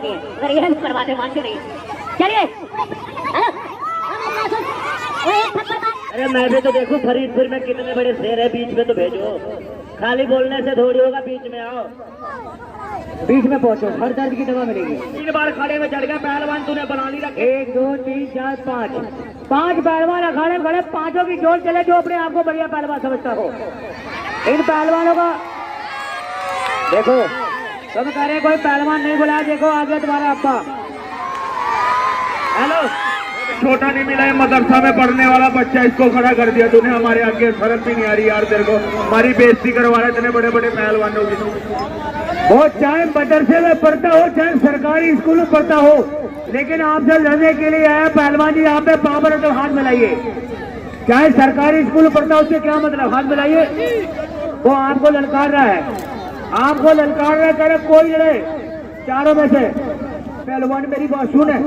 आती है, अगर ये करवाते मानते नहीं। चलिए अरे मैं भी तो देखूं फरीदपुर में कितने बड़े शेर है, बीच में तो भेजो, खाली बोलने से थोड़ी होगा, बीच में आओ, बीच में पहुंचो, हर दर्द की दवा मिलेगी। 3 बार खड़े में चढ़ गया पहलवान, तूने बना ली रखे। 1 2 3 4 5 पहलवान अखाड़े खड़े, पांचों की जोड़ चले जो अपने आप को बढ़िया पहलवान समझता हो। इन पहलवानों का देखो, तुम कह रहे कोई पहलवान नहीं बुलाया, देखो आगे तुम्हारा अब्बा। हेलो, छोटा नहीं मिला है, मदरसा में पढ़ने वाला बच्चा, इसको खड़ा कर दिया तूने हमारे आगे, शर्म भी नहीं आ रही यार तेरे को, हमारी बेइज्जती करवा रहे इतने बड़े बड़े पहलवानों की। वो चाहे मदरसे में पढ़ता हो चाहे सरकारी स्कूल में पढ़ता हो, लेकिन आपसे लड़ने के लिए आया पहलवान जी, आप पे पावर तो हाथ मिलाइए। चाहे सरकारी स्कूल में पढ़ता हो, उससे क्या मतलब, हाथ मिलाइए। वो आपको ललकार रहा है, आपको ललकार रहा है, कह रहे कोई लड़े चारों में से। पहलवान मेरी बात सुन है,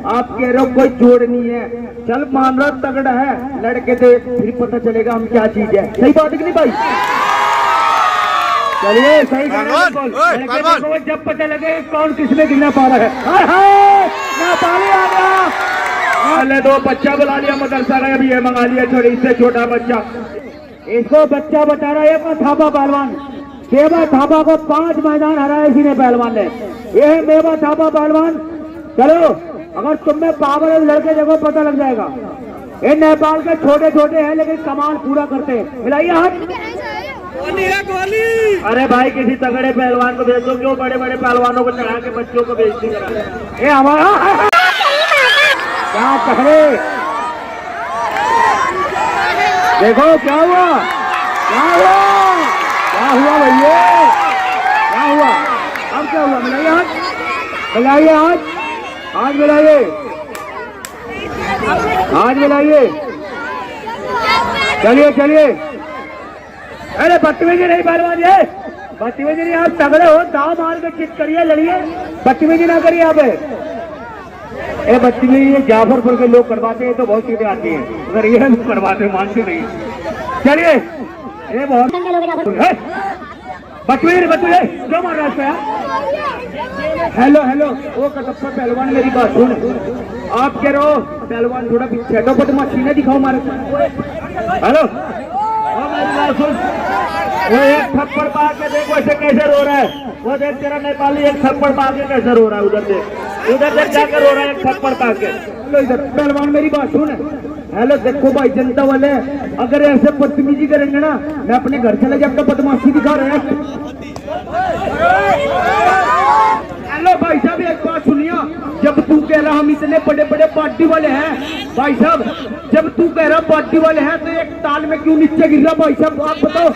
आप कह रहे हो कोई जोड़ नहीं है, चल मान रहा तगड़ा है, लड़के देख फिर पता चलेगा हम क्या चीज है। सही बात है कि नहीं भाई? चलिए सही देखो, जब पता लगे कौन किसमें गिरना पा रहा है। नेपाली आ गया, 2 बच्चा बुला लिया मदरसा का, अभी ये मंगा लिया छोटे, इससे छोटा बच्चा, इसको बच्चा बता रहा है। थापा पहलवान, मेवा थापा को 5 मैदान हराया इसी ने पहलवान ने, ये है मेवा थापा पहलवान। चलो अगर तुम में पावर है लड़के देखो पता लग जाएगा। ये नेपाल के छोटे छोटे हैं लेकिन कमाल पूरा करते हैं। मिलाइए हाथ। अरे भाई किसी तगड़े पहलवान को भेज दो, क्यों बड़े बड़े पहलवानों को चढ़ा के बच्चों को बेइज्जती करा रहे हैं। ये हमारा क्या तगड़े, देखो क्या हुआ, क्या हुआ, क्या हुआ भैया, क्या हुआ, अब क्या हुआ? मिलाइए हाथ, मिलाइए हाथ, हाथ मिलाइए, हाथ मिलाइए। चलिए चलिए, अरे बदतमीजी नहीं पहलवान, ये बदतमीजी नहीं, आप तगड़े हो, दाव मार के चित करिए, लड़िए, बदतमीजी ना करिए आप। ये बदतमीजी जाफरपुर के लोग करवाते हैं तो बहुत चीजें आती हैं, अगर ये लोग करवाते मानते नहीं। चलिए ये बहुत बदतमीजी क्यों मार रहा है? हेलो हेलो, वो कटप्पा पहलवान मेरी बात सुन, आप कह रहे हो पहलवान थोड़ा पीछे हटो, बदमाशी ना दिखाओ मारे। हेलो मेरी बात सुन, वो एक थप्पड़ पा के देख वैसे कैसे रो रहा है, वो देख तेरा नेपाली एक थप्पड़ पा के कैसे रो रहा है, उधर देख जाकर रो रहा है एक थप्पड़ पा के। हेलो इधर पहलवान मेरी बात सुन, हेलो देखो भाई जनता वाले, अगर ऐसे बदतमीजी करेंगे ना, मैं अपने घर चले जाए, आपका बदमाशी दिखा रहे हैं। हेलो भाई साहब एक बात सुनिए, जब तू कह रहा हम इतने बड़े बड़े पार्टी वाले हैं, भाई साहब जब तू कह रहा पार्टी वाले हैं तो एक ताल में क्यों नीचे गिर रहा, भाई साहब आप बताओ।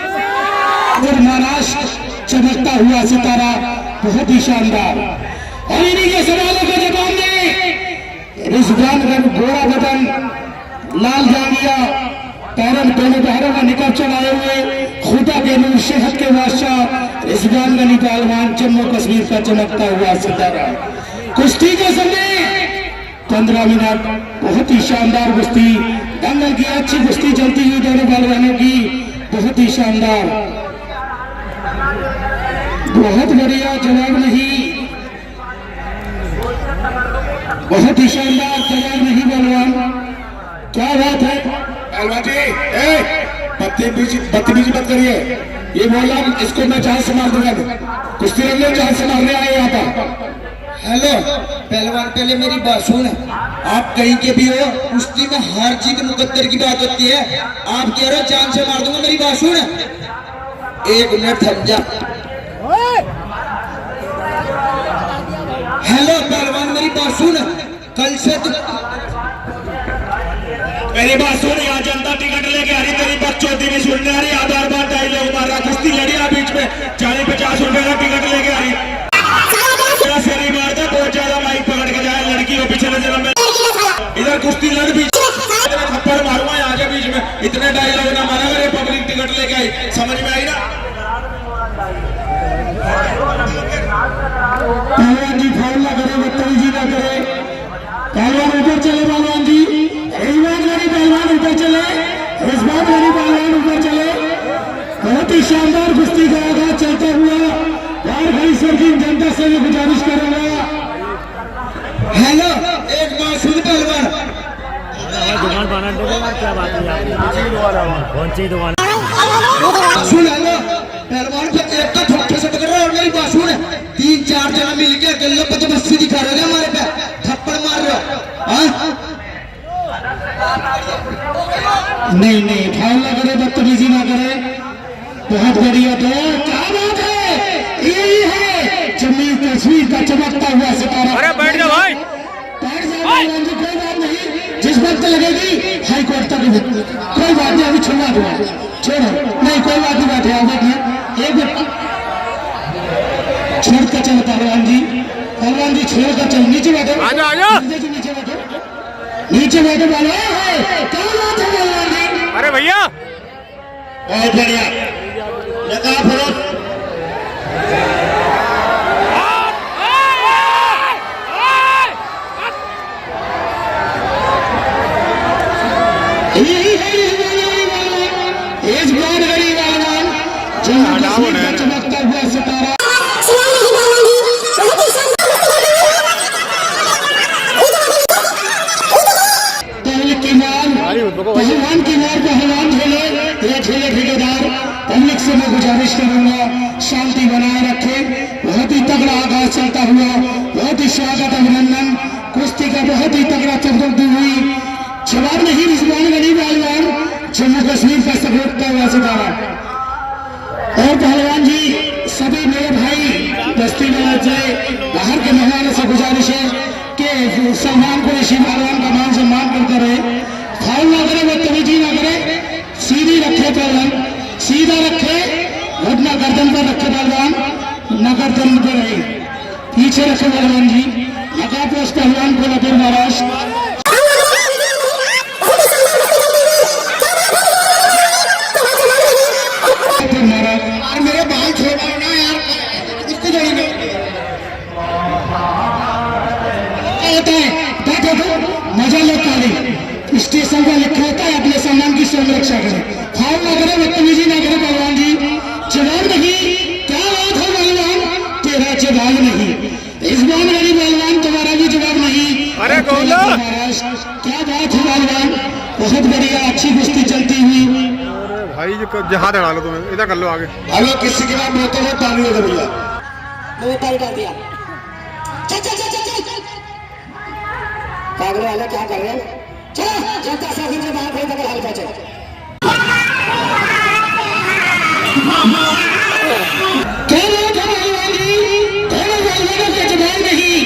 महाराष्ट्र चमकता हुआ सितारा, बहुत ही शानदार, और इन्हीं के सवालों के जवाब में रिजवान रंग गोरा बदन लाल जानिया पैरन दोनों बहरों में निकल चलाए हुए खुदा के नूर सेहत के बादशाह रिजवान गनी पहलवान, जम्मू कश्मीर का चमकता हुआ सितारा। कुश्ती के समय 15 मिनट, बहुत ही शानदार कुश्ती, दंगल की अच्छी कुश्ती चलती हुई दोनों पहलवानों की, बहुत ही शानदार, बहुत बढ़िया, जवाब नहीं, बहुत ही शानदार, जवाब नहीं पहलवान, क्या बात है पहलवान जी, बदतमीजी मत करिए, ये बोला इसको मैं जान से मार दूंगा, कुश्ती लड़ने जान से मारने आए यहाँ पर। हेलो पहलवान, पहले मेरी बात सुन, आप कहीं के भी हो, कुश्ती में हर जीत मुकद्दर की बात होती है, आप कह रहे हो जान से मार दूंगा, मेरी बात सुन, 1 मिनट थम जा। हेलो पहलवान मेरी बात सुन, कल से मेरी बात सुन, यहाँ जनता टिकट लेके आ रही, तेरी बच्चों भी सुनने आ रही, आधार बार डायलॉग मार रहा, कुश्ती लड़ी आ बीच में, 40-50 रुपए का टिकट लेके आ रही, शरीर मारता बहुत ज्यादा, माइक पकड़ के जाए, लड़की को पीछे नजर में, इधर कुश्ती लड़ बीच थप्पड़ मारूंगा यहाँ के बीच में, इतने डायलॉग ना मारा, अगर पब्लिक टिकट लेके आई, समझ में आई ना? पहलवान जी फाउल ना करे, बदतमीजी ना करे, पहलवान ऊपर चले, पहलवान जी पहलवान ऊपर चले, रिजवान गनी पहलवान ऊपर चले, बहुत ही शानदार कुश्ती का आगाज चलता हुआ, और भाई सुन लो पहलवान को एक का थप्पड़ से पकड़ रहा है और मेरी बात सुन 3-4 जना मिलके गल्ले पे तो बस्ती दिखा रहे हो हमारे पे थप्पड़ मार रहे हो हाँ? नहीं नहीं फाउल ना करे, बदतमीजी ना करे। बहुत बढ़िया। तो क्या बात है, यही है जम्मू कश्मीर का चमकता हुआ सितारा। अरे बैठ जा भाई, बैठ जा पहलवान जी, कोई बात नहीं, जिस वक्त लगेगी हाई कोर्ट तक कोई बात नहीं, अभी छुड़वा दूंगा, छोड़ो नहीं कोई बात नहीं, बैठे आप देखिए एक मिनट छोड़ कर चलो पहलवान जी, पहलवान जी छोड़ कर चलो, नीचे बैठो, आजा नीचे बैठो, नीचे बैठो पहलवान। क्या बात है पहलवान जी, अरे भैया बहुत बढ़िया लगा फरोट। यही है इस बार गरीब पहलवान जम्मू कश्मीर का चमकता हुआ सितारा। पहलवान की मार पहलवान झेले या झेले ठेकेदार। पब्लिक से मैं गुजारिश करूंगा शांति बनाए रखें। बहुत ही तगड़ा आगाज चलता हुआ, बहुत ही स्वागत अभिनंदन, कुश्ती का बहुत ही तगड़ा चमकती हुई जवाब नहीं रिजवान गरीब पहलवान जम्मू कश्मीर का सपोर्टता हुआ सितारा। और पहलवान जी सभी मेरे भाई बस्ती में जाए बाहर के मेहमानों से गुजारिश है कि सम्मान को ऋषि पहलवान का मान सम्मान करते रहे, फाउल ना करे, बदतमीजी ना करे, सीधी रखे पहलवान, सीधा रखे, घटना गर्दन पर रखे पहलवान, न गर्दन पे रहे, पीछे रखे पहलवान जी, लगा पोस पहलवान को लपेट महाराष्ट्र। यार मेरे बाल छोड़ा ना यार, इसको जोड़ेंगे बैठे तो मजा लेता नहीं, स्टेशन पर लिखा होता है अपने सामान की स्वयं रक्षा करें, फाउल ना करे, बदतमीजी ना करे पहलवान जी। जवाब नहीं, क्या बात है पहलवान, तेरा जवाब नहीं, इस बार मेरी पहलवान तुम्हारा भी जवाब नहीं। अरे महाराष्ट्र क्या बात है पहलवान, बहुत बढ़िया अच्छी कुश्ती चलती हुई। भाई जहां डालो तुम्हें इधर कर लो आगे। हेलो किसी के बाद बोलते हुए पानी दे भैया, मुझे तारी डाल दिया। चल चल चल चल चल पागल वाला क्या कर रहे हैं, चलो जनता शासन से बाहर भेज देकर हल्का चल। क्या बात है पहलवान जी, दोनों पहलवानों के जवाब नहीं,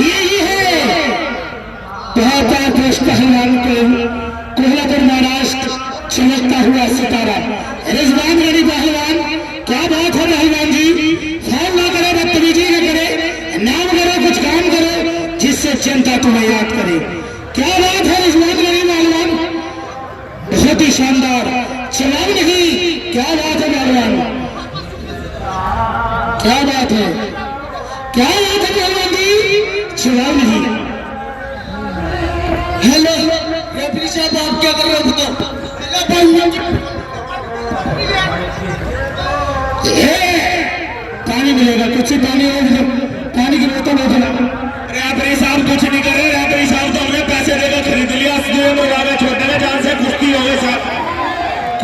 यही है पहलवान को कोल्हापुर महाराष्ट्र चमकता हुआ सितारा रिजवान गरीब पहलवान। क्या बात है पहलवान जी, फाउल ना करे, बदतमीजी न करे, नाम करे, कुछ काम करे जिससे जनता तुम्हें याद करे। क्या बात है रिजवान गरीब पहलवान, बहुत ही शानदार जवाब नहीं। क्या बात है पहलवान, क्या बात है, क्या बात है पहलवान जी, जवाब नहीं। हेलो रेफरी साहब आप क्या कर रहे हो बताओ। पानी मिलेगा, कुछ ही पानी है, पानी की बोतल हो जाना। रेफरी साहब कुछ नहीं कर रहे, रेफरी साहब तो हमने पैसे देकर खरीद लिया, छोटे में जान से कुश्ती हो गई साहब,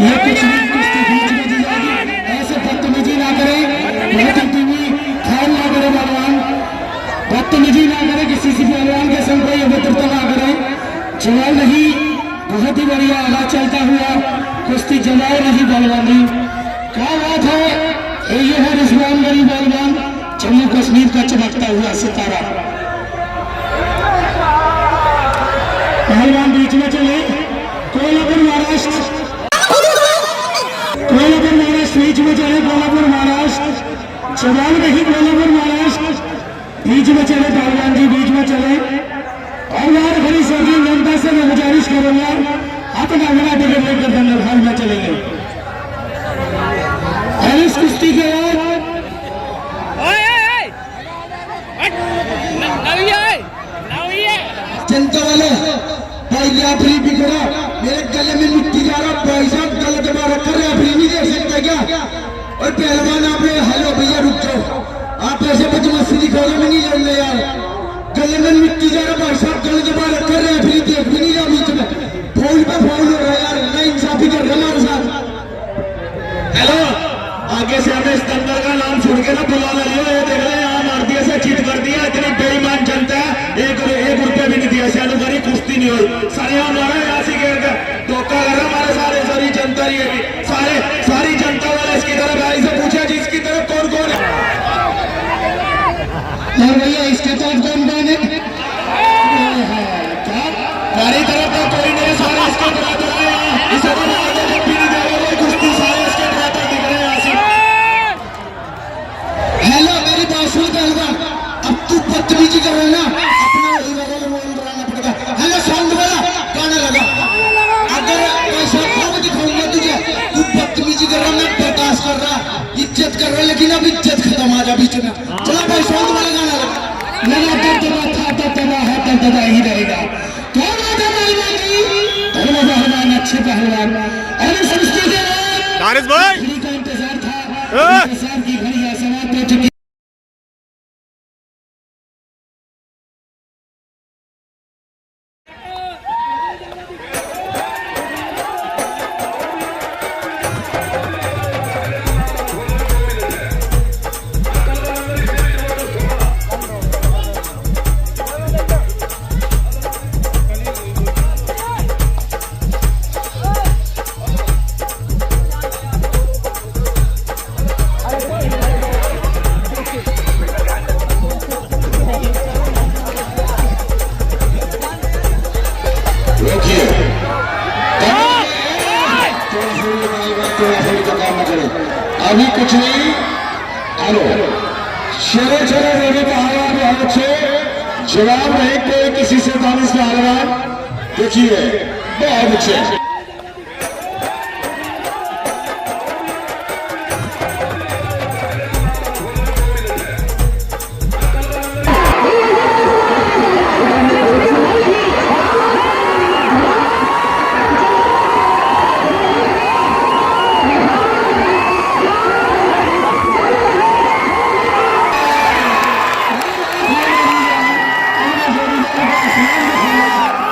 ये कुछ नहीं, कुश्ती बीच में दी जाएगी, ऐसे बदतमीजी ना करे, फाउल ना करे पहलवान, बदतमीजी ना करे, किसी से पहलवान के संग कोई अभद्रता ना करे, जवाब नहीं। बहुत ही बढ़िया आगाज चलता हुआ कुश्ती, जवाब नहीं पहलवान जी। क्या बात है, ये है रिजवान गरीब पहलवान जम्मू कश्मीर का चमकता हुआ सितारा। पहलवान बीच में चले, कोल्हापुर महाराष्ट्र, कोल्हापुर महाराष्ट्र बीच में चले, कोल्हापुर महाराष्ट्र जवाब नहीं, कोल्हापुर महाराष्ट्र बीच में चले पहलवान जी, बीच में चले। और यार खड़ी सभी जनता से मैं गुजारिश करूंगा अपना बना टिकट लेकर दंगल हॉल में चलेंगे। और इस कुश्ती के बाद जनता वालों भाई रेफरी भी करो, मेरे गले में मिट्टी जा रहा, भाई साहब गला दबा रखा, रेफरी नहीं देख सकते क्या। और पहलवान आप हेलो भैया रुक जाओ, आप ऐसे बदमाशी दिखाने में नहीं लड़ने यार, गले में मिट्टी जा रहा, भाई साहब गले दबा रखा, रेफरी देख भी नहीं रहा, बीच में फाउल पे फाउल हो रहा है। इसके तो कौन कौन है? क्या हमारी तरफ तो कोई नहीं, सारे इसके बराबर है। इसे तो आगे जब भी नहीं दे रहे कुश्ती, सारे इसके बराबर दिख रहे हैं आसिफ। हेलो मेरी बात सुन पहलवान, अब तू बदतमीजी कर रहा है ना, अपना वही बगल में बनाना पड़ेगा। हेलो साउंड वाला गाना लगा, अगर पैसा खूब दिखाऊंगा तुझे, तू बदतमीजी कर रहा, मैं बर्दाश्त कर रहा, इज्जत कर रहा, लेकिन अब इज्जत खत्म आ जा बीच में। चला भाई साउंड वाला गाना लगा। मेरा दबदबा था, दबदबा है, दबदबा ही रहेगा। क्या बात है पहलवान जी? पहलवान अच्छे पहलवान, अरे संस्कृति का इंतजार था, इंतजार की घड़ी समाप्त हो चुकी। अभी कुछ नहीं, हेलो शेरे चले मेरे पहलवान बहुत अच्छे, जवाब नहीं कोई किसी से दानिश पहलवान, देखिए बहुत अच्छे।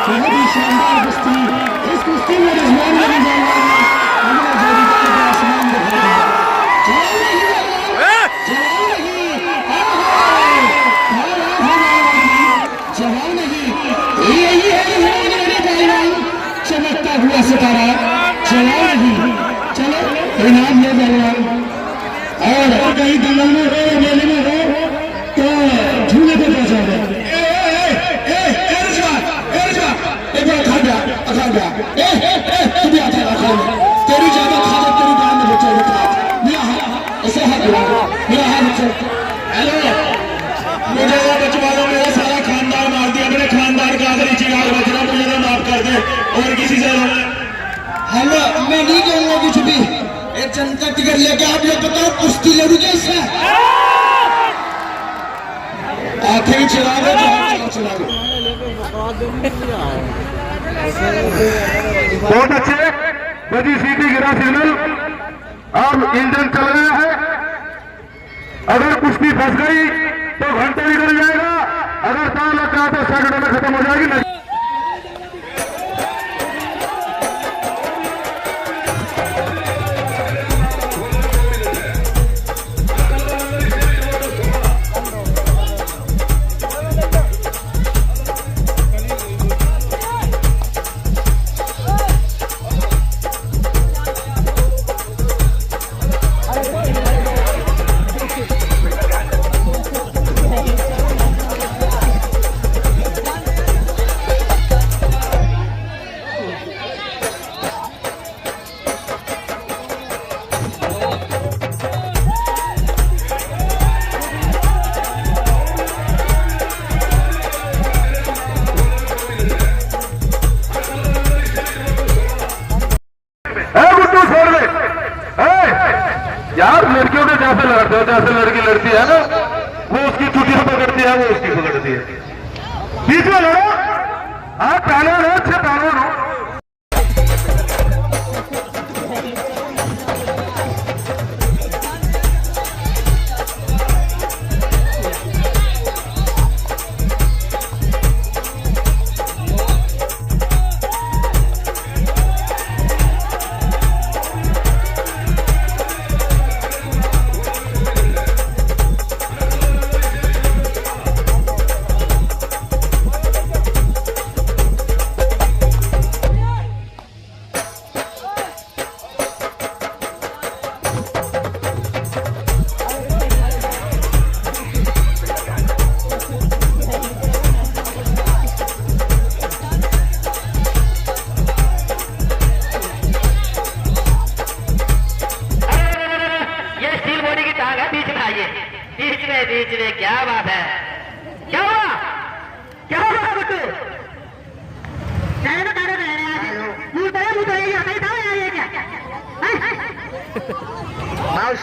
बहुत ही शानदार कुश्ती, इस कुश्ती में रिजवान ने भी अगला जोड़ीदार का आसमान दिखाया। जवाब नहीं, यही है मेरे पहलवान, चमकता हुआ सितारा। जवाब नहीं, चलो इनाम ले पहलवान। और कहीं दंगल में हो, मेले में हो तो झूले पे पहुंचा दे। तेरी ज्यादा खादत तेरी बहन ने बच्चा था। मेरा हाथ ऐसे हाथ मेरा हाथ बच्चा। हेलो मुझे वो बचवा लो, मेरा सारा खानदान मार दिया, अपने खानदान का आखिरी चिराग बचना, मुझे ना माफ कर दे और किसी से। हेलो मैं नहीं कहूंगा कुछ भी, एक जनता टिकट लेके आप लोग बताओ कुश्ती लड़ू कैसे? आखिरी चिराग है, चिराग बहुत अच्छे, बजी सीटी गिरा सिग्नल, अब इंजन चल रहा है। अगर कुश्ती फंस गई तो घंटे निकल जाएगा, अगर तार लग गया तो सेकंड में खत्म हो जाएगी। यार लड़कियों के जैसे लड़ते हो, जैसे लड़की लड़ती है ना, वो उसकी चुटिया पकड़ती है, वो उसकी पकड़ती है। बीच में लड़ो, आप पहलवान हो, अच्छे पहलवान हो।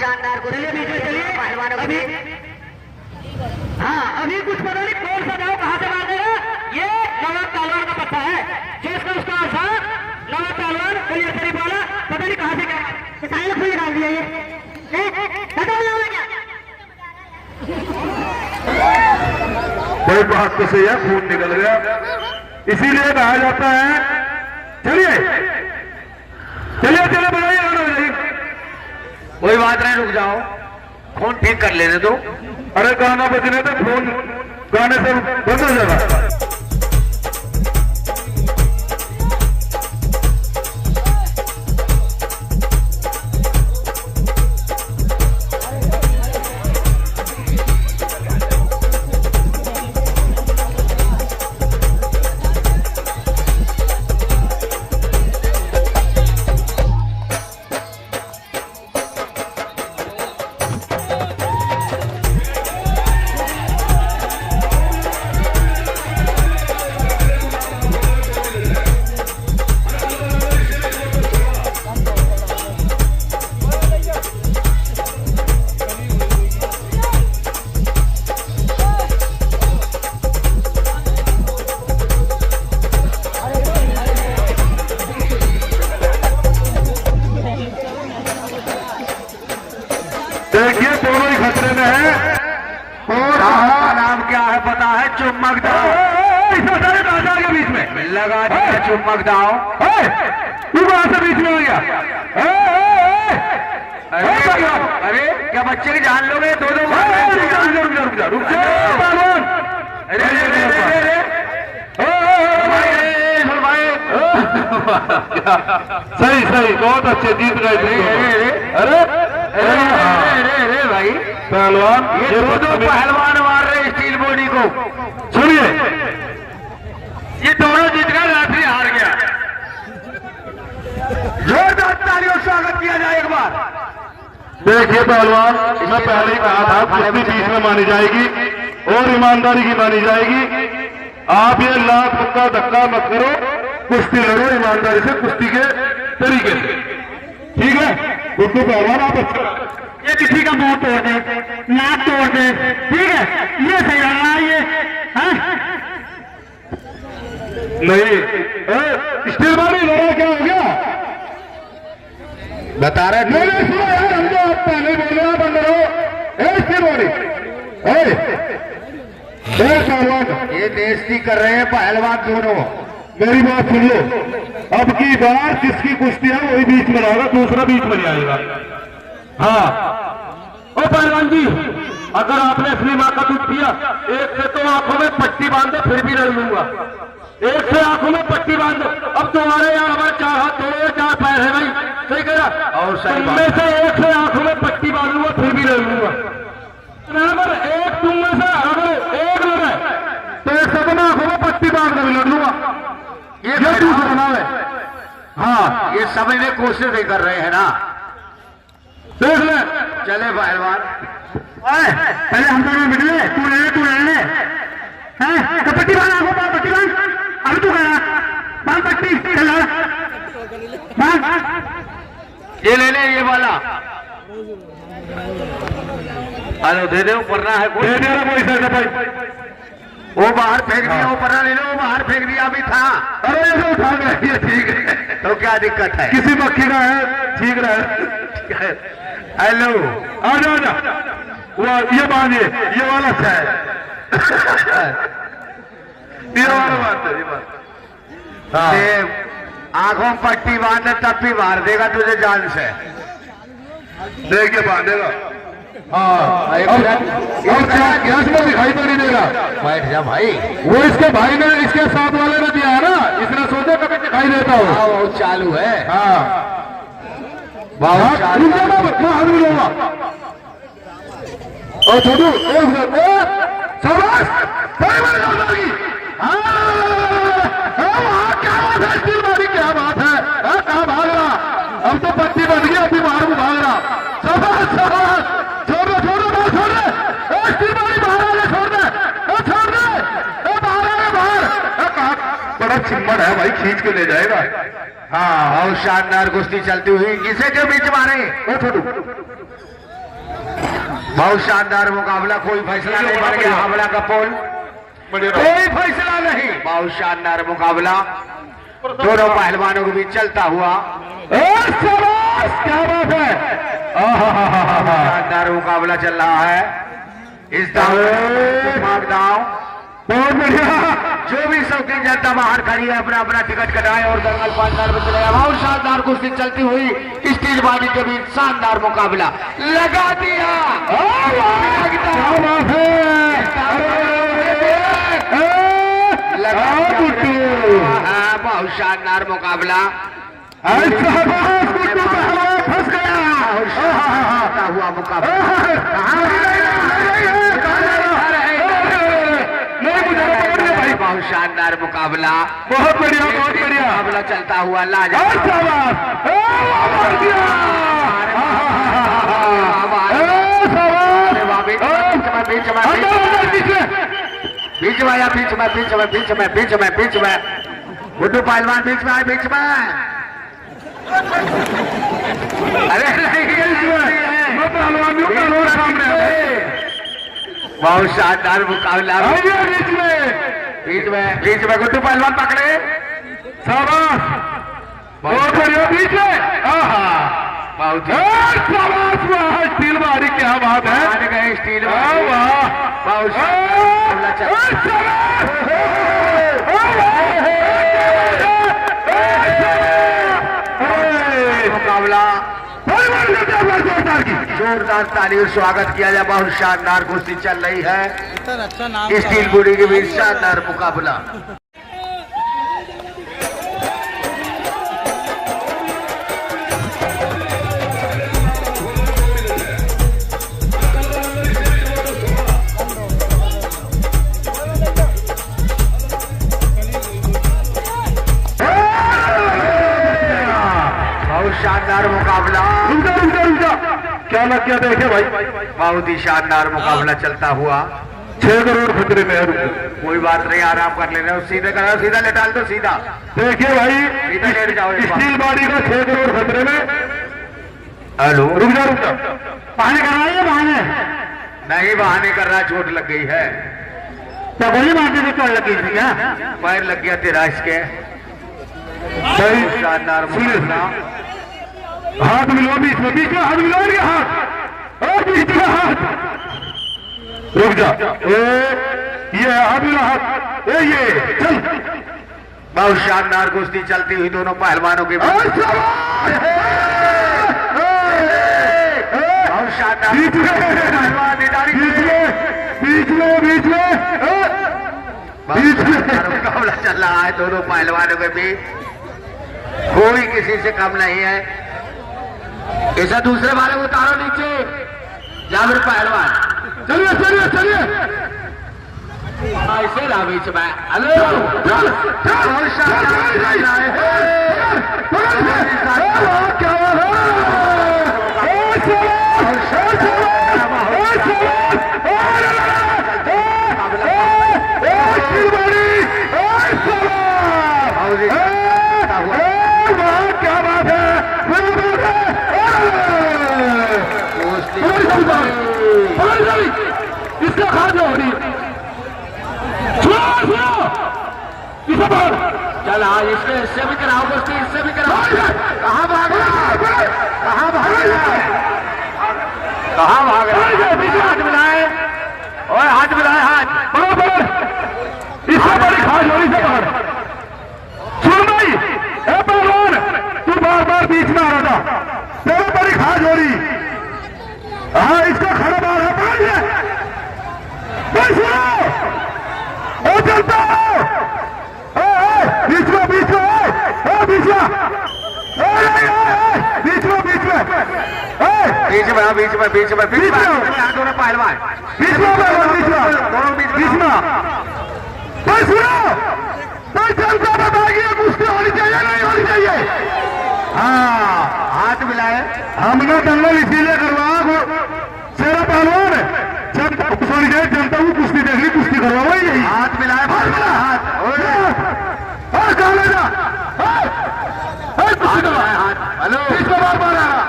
शानदार कुछ चलिए बीच में चलिए पहलवानों अभी हाँ अभी कुछ पता नहीं कौन सा दाव कहाँ से मार देगा। ये नवाब पहलवान का पत्ता है जिसका उसका आसान नवाब पहलवान पुलिया शरीफ वाला पता नहीं कहाँ से क्या सारे लोग निकाल दिया ये पता नहीं होगा क्या। कोई बात तो सही है, खून निकल गया, इसीलिए कहा जाता है। चलिए चलिए चलिए बनाइए गाना बजाइए। कोई बात नहीं, रुक जाओ, खून ठीक कर लेने दो। अरे गाना बजने तो खून गाने से बंद हो जाएगा। देखिए दोनों ही खतरे में है। और नाम क्या है पता है? चुम्बक दाव। इसमें सारे राजा के बीच में लगा दिया चुम्बक दाव। तू कहां से बीच में हो गया? अरे क्या बच्चे की जान लोगे? दो रुक जा। सही बहुत अच्छे, जीत गए। अरे भाई पहलवान, ये दो पहलवान मार रहे स्टील बॉडी को। सुनिए, ये दोनों जीत गए, रेफरी हार गया। जोरदार तालियों से स्वागत किया जाए एक बार। देखिए पहलवान, मैं पहले ही कहा था कुश्ती बीच में मानी जाएगी और ईमानदारी की मानी जाएगी। आप ये लात मुक्का धक्का मत करो, कुश्ती लड़ो ईमानदारी से, कुश्ती के तरीके से, ठीक है? गुड्डू पहलवान आप अच्छा, ये किसी का मुंह तोड़ दे, नाक तोड़ दे, ठीक है, ये सही लग रहा है ये। नहीं स्टील बॉडी लड़ा, क्या हो गया? बता रहे मैंने सुना यार, हम तो आप पहले बोले आप अंदर हो। स्टील बॉडी पहलवान, ये बेइज्जती कर रहे हैं पहलवान दोनों। मेरी बात सुन लो, अब की बार जिसकी कुश्ती है वही बीच में रहेगा, दूसरा बीच में नहीं आएगा। हाँ ओ पहलवान जी, अगर आपने अपनी माँ का दूध पिया, एक से तो आंखों में पट्टी बांध दो, फिर भी लड़ लूंगा। एक से आंखों में पट्टी बांध दो। अब तुम्हारे यहाँ हमारे 4 हाथ थोड़े 4 पैर है भाई, सही कह रहा? और सही बात। में से एक से आंखों में पट्टी बांधूंगा, फिर भी लड़ लूंगा। अगर एक तुम में से अगर एक लड़े तो एक से तो मैं आंखों में पट्टी बांध कर लड़ लूंगा। ये दूसरा नाम है। हाँ, ये समझने की कोशिश नहीं कर रहे हैं ना। देख ले, चले पहलवान, पहले हम दोनों मिल ले, तू ले तो पट्टी बांध, आगो बांध, पट्टी बांध। अभी तू कह बांध पट्टी, चल बांध। ये ले ले ये वाला। हेलो दे दे, ऊपर है कोई? दे दे रहा कोई सर भाई। वो बाहर फेंक दिया, ऊपर ले लो, वो बाहर फेंक दिया अभी था। अरे ऐसे उठा गए, ये ठीक है। तो क्या दिक्कत है? किसी पक्षी का है, ठीक रहा है। हेलो आजा वो ये बांधिए, ये वाला अच्छा है। ये वाला बात है, ये बात। हाँ। आंखों में पट्टी बांधे तब भी मार देगा तुझे जान से। देखिए बांधेगा। हाँ, अब क्या इसमें दिखाई तो नहीं देगा। बैठ जा भाई। वो इसके भाई ने, इसके साथ वाले ने दिया है ना, इसने सोचा कभी दिखाई देता हो। वो चालू है। हाँ, हाथ मिलूंगा। और छोटू शाबाश, क्या बात है स्टील बॉडी, क्या बात है? कहाँ भाग रहा? अब तो पट्टी बन गई, अभी बाहर में भाग रहा। शाबाश शाबाश, छोड़ दे स्टील बॉडी, बाहर आने छोड़ दे, बाहर आने बाहर। बड़ा चिम्मड़ है भाई, खींच के ले जाएगा। हाँ, और शानदार कुश्ती चलती हुई, इसे जो बीच मारे। छोटू बहुत शानदार मुकाबला, कोई फैसला नहीं बन गया हमला का पोल, कोई फैसला नहीं। बहुत शानदार मुकाबला दोनों पहलवानों के बीच चलता हुआ। क्या बात है, शानदार मुकाबला चल रहा है इस दाव बहुत बढ़िया। जो भी शौकीन जनता बाहर खड़ी है अपना अपना टिकट कटाए और दंगल पार्टनर में चले। बहुत शानदार कुश्ती चलती हुई स्टील बॉडी के बीच शानदार मुकाबला लगा दिया। बहुत शानदार मुकाबला फंस गया हुआ मुकाबला। बहुत शानदार मुकाबला, बहुत बढ़िया मुकाबला चलता हुआ लाजवाब। बीच में गुड्डू पहलवान बीच में आए, बीच में। अरे बहुत शानदार मुकाबला बीच में गुड्डू पहलवान पकड़े। शाबाश, बहुत बढ़िया। बीच में बहुत शाबाश, स्टील बारी क्या बात है। गए स्टील बहुत मुकाबला जोरदार तालियों स्वागत किया जाए। बहुत शानदार कुश्ती चल रही है स्टील बॉडी के बीच, शानदार मुकाबला। शानदार मुकाबला, क्या लग गया देखे भाई। बहुत ही शानदार मुकाबला चलता हुआ। 6 करोड़ खतरे में है। कोई बात नहीं, आराम कर लेना, सीधे करो, सीधा ले डाल दो, सीधा। देखिए भाई, सीधा लेट जाओ। स्टील बॉडी का 6 करोड़ खतरे में। हेलो, रुक जा बहाने कर रहा है, बहाने नहीं बहाने कर रहा, चोट लग गई है। तो गोली मारने से चोट लगी थी क्या? पैर लग गया तेरा इसके। शानदार मुकाबला, हाथ मिलो बीच में हाथ मिलो, हाथ बीच में हाथ। रुक जा, ये हाथ मिलो, हाथ ये चल। बहुत शानदार कुश्ती चलती हुई दोनों पहलवानों के बीच। बहुत शानदार मुकाबला चल रहा है दोनों पहलवानों के बीच। कोई किसी से कम नहीं है। ऐसा दूसरे वाले को उतारो नीचे, जाबिर पहलवान। चलिए ऐसे ला बीच में। हेलो, क्या बात है, इसका खाद हो रही। चल आज इससे भी कराओ कुश्ती, इससे भी कराओ। कहाँ भाग रहा, कहाँ भाग रहा, कहाँ भाग रहा है? हाथ मिलाए और हाथ मिलाए, हाथ बराबर। इससे बड़ी खास हो रही से बाहर। सुन भाई, ए पहलवान, तू बार बार बीच में आ रहा था, तेरे बड़ी खास हो रही। हाँ, इसका खड़ा बार है, चलता बीच में बीच में बीच में दोनों पहलवान बीच में दोनों बीच में चलता बताइए, कुश्ती होनी चाहिए नहीं होनी चाहिए। हाँ, हाथ मिलाए। हमने दंगल इसीलिए करवाया, सेरा पहलवान जनता को कुश्ती देखनी, कुश्ती करवा यही। हाथ मिलाए, हाथ हेलो, बार बार आ रहा,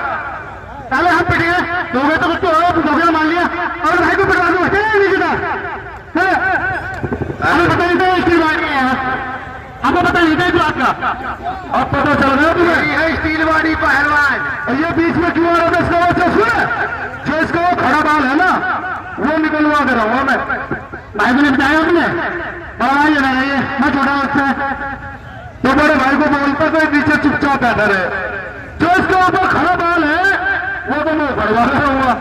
पहले हाथ पिटिए, दोगे तो कुछ मान लिया। हमें पता नहीं था स्टील बाड़ी है, हमें पता नहीं था इस बात का। अब पता चल गया तुम्हें? यही है स्टील बॉडी पहलवान। और ये बीच में क्यों आ रहा था इसका वजह सुन, जो इसका वो खड़ा बाल है ना वो निकलवा दे रहा हूँ मैं। भाई को ने बताया आपने, बड़ा भाई है ना ये, मैं छोटा बच्चा है तो बड़े भाई को बोलता तो नीचे चुपचाप बैठा रहे। जो इसका ऊपर खड़ा बाल है वो तो मैं बढ़वा रहा हुआ।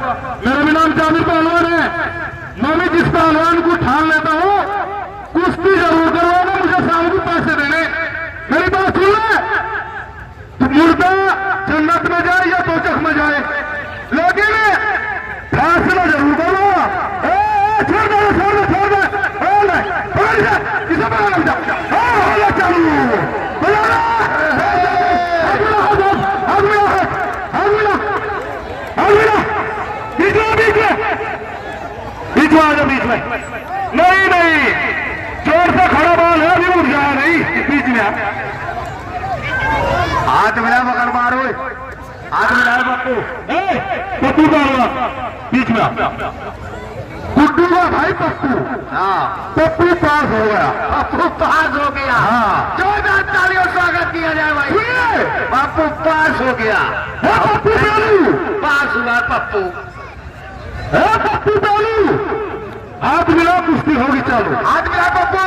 मेरा भी नाम जामिर पहलवान है। मैं भी जिस पहलवान को ठान लेता हूँ कुश्ती जरूर करवाना, मुझे साल को पैसे देने। मेरी बात सुन ले, तो मुर्दा जन्नत में जाए या दोजख में जाए, लेकिन फैसला जरूर करो। छोड़ दे छोड़ दे छोड़ दे, किसे बना लग जा चालू बीच में आ जाओ, बीच में नहीं नहीं, जोर से खड़ा बाल है अभी उठ जाए नहीं, बीच में हाथ मिला मगर मारो, हाथ मिला पप्पू। पप्पू का हुआ बीच में गुड्डू का भाई पप्पू। हाँ पप्पू पास हो गया, पप्पू पास हो गया। हाँ जोरदार तालियों से स्वागत किया जाए भाई। पप्पू पास हो गया, पप्पू चालू, पास हुआ पप्पू। पप्पू चालू, हाथ मिला कुश्ती होगी चालू। हाथ मिला पप्पू,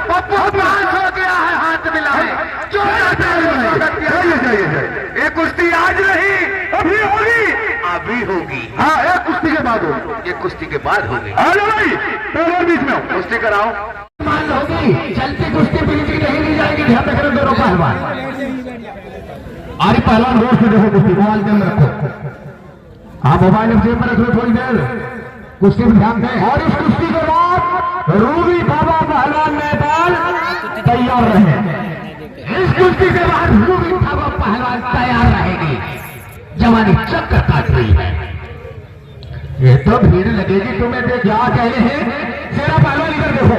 पप्पू पास हो गया है, हाथ मिला है। जोरदार तालियों से स्वागत किया जाइए जाइए जाइए, ये कुश्ती आज नहीं अभी होगी। अभी होगी। हाँ एक कुश्ती के बाद होगी, ये कुश्ती के बाद होगी। आ जाओ भाई पहले बीच में आओ। कुश्ती कराओ। मान होगी, चलती कुश्ती बीच की नहीं ली जाएगी, ध्यान रखना दोनों पहलवान। अरे पहलवान रोड से देखो कुश्ती, मोबाइल के अंदर रखो। हाँ मोबाइल जेब में रख लो थोड़ी देर, कुश्ती में ध्यान दें। और इस कुश्ती के बाद रूबी बाबा पहलवान मैदान तैयार रहे। इस कुश्ती के बाद रूबी बाबा पहलवान तैयार रहेगी। जवानी चक्कर काट रही है। ये तो भीड़ लगेगी तुम्हें, देख क्या कह रहे हैं। तेरा पहलवान इधर देखो,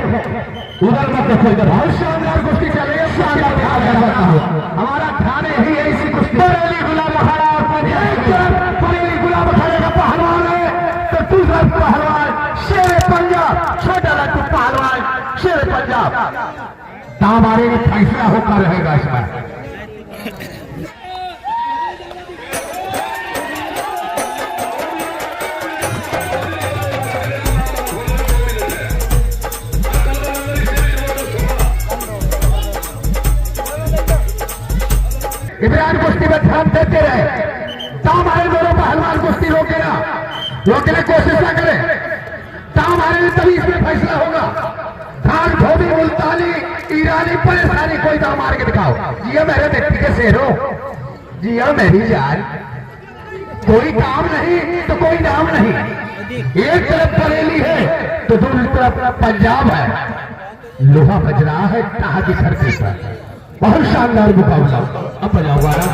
उधर मत देखो, इधर बहुत शानदार कुश्ती चल रही है। शानदार ध्यान रखता हूँ, हमारा ध्यान यही है इसी कुश्ती। बरेली गुलाब अखाड़ा और बरेली गुलाब अखाड़े का पहलवान है, तो दूसरा पहलवान शेर पंजाब, छोटा लट्टू पहलवान शेर पंजाब। हमारे में फैसला होकर रहेगा इसमें। इमरान कुश्ती में ध्यान देते रहे, हमारे दोनों पहलवान कुश्ती रोकेगा, रोकने की कोशिश ना करें, हमारे लिए तभी इसमें फैसला होगा। धान धोबी मुल्तानी ईरानी परेशानी कोई दाम मार के दिखाओ। जिया मेरे व्यक्ति के शेरों, जिया मेरी जान, कोई काम नहीं तो कोई नाम नहीं। एक तरफ बरेली है तो दूसरी तरफ पंजाब है, लोहा बज रहा है कहा की धरती पर। बहुत शानदार मुकाबला। अब बजाओ बारा।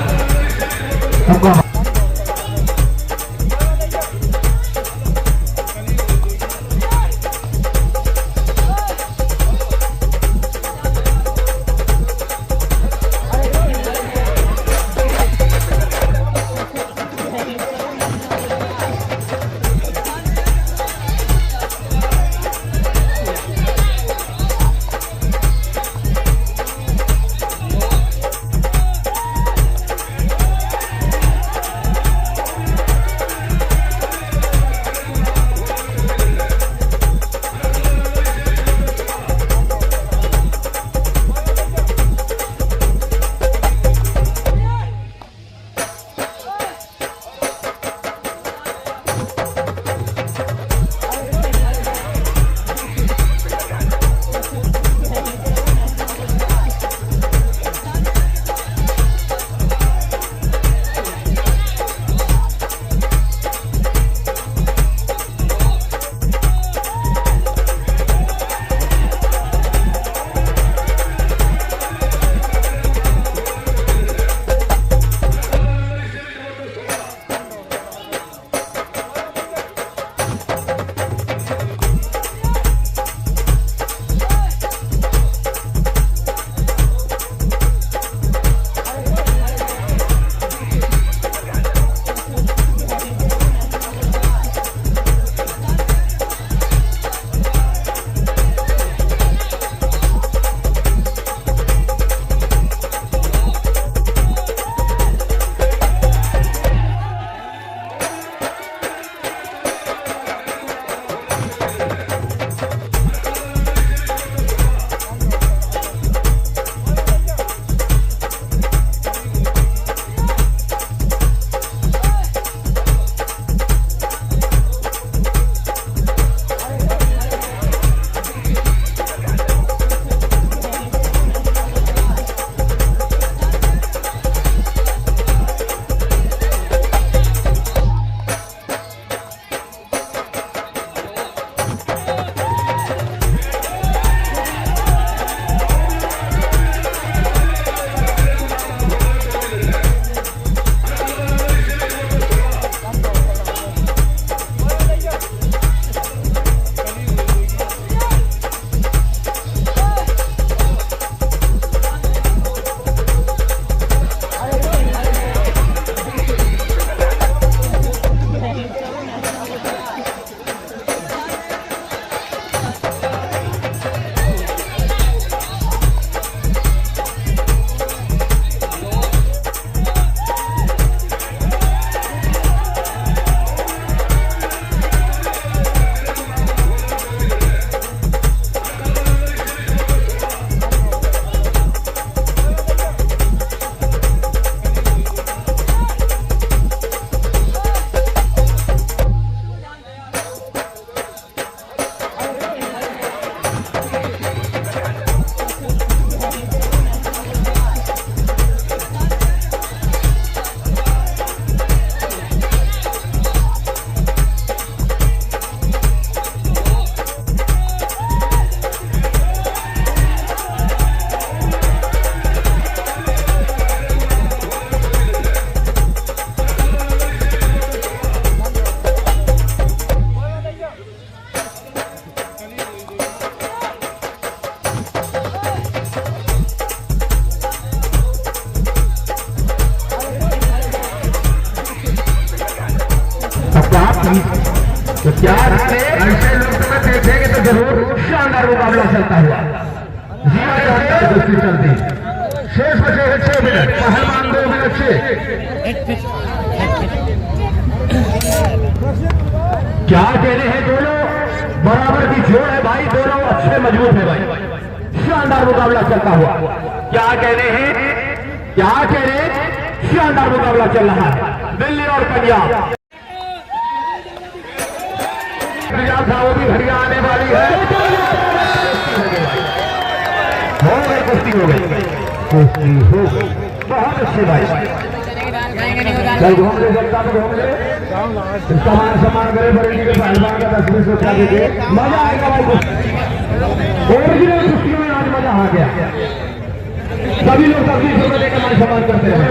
शानदार मुकाबला चलता हुआ, जीवन शानदार कुश्ती चलती। शेष बचे हैं 6 मिनट, पहलवान 2 मिनट से। क्या कहने हैं दोनों बराबर की जोड़ है भाई, दोनों अच्छे मजबूत है भाई, शानदार मुकाबला चलता हुआ। क्या कहने हैं, क्या कह रहे हैं, शानदार मुकाबला चल रहा है दिल्ली और पंजाब। पंजाब था वो भी घड़ियां आने वाली है, हो गई कुश्ती, हो गई कुश्ती, हो गई बहुत अच्छे भाई। चल घूम ले, जनता तो घूम ले, सामान करे बरेली के पहलवान का 10-20 रुपया देके मजा आएगा भाई। ओरिजिनल कुश्तियों में आज मजा आ गया, सभी लोग 10-20 रुपये देकर मान सम्मान करते हैं।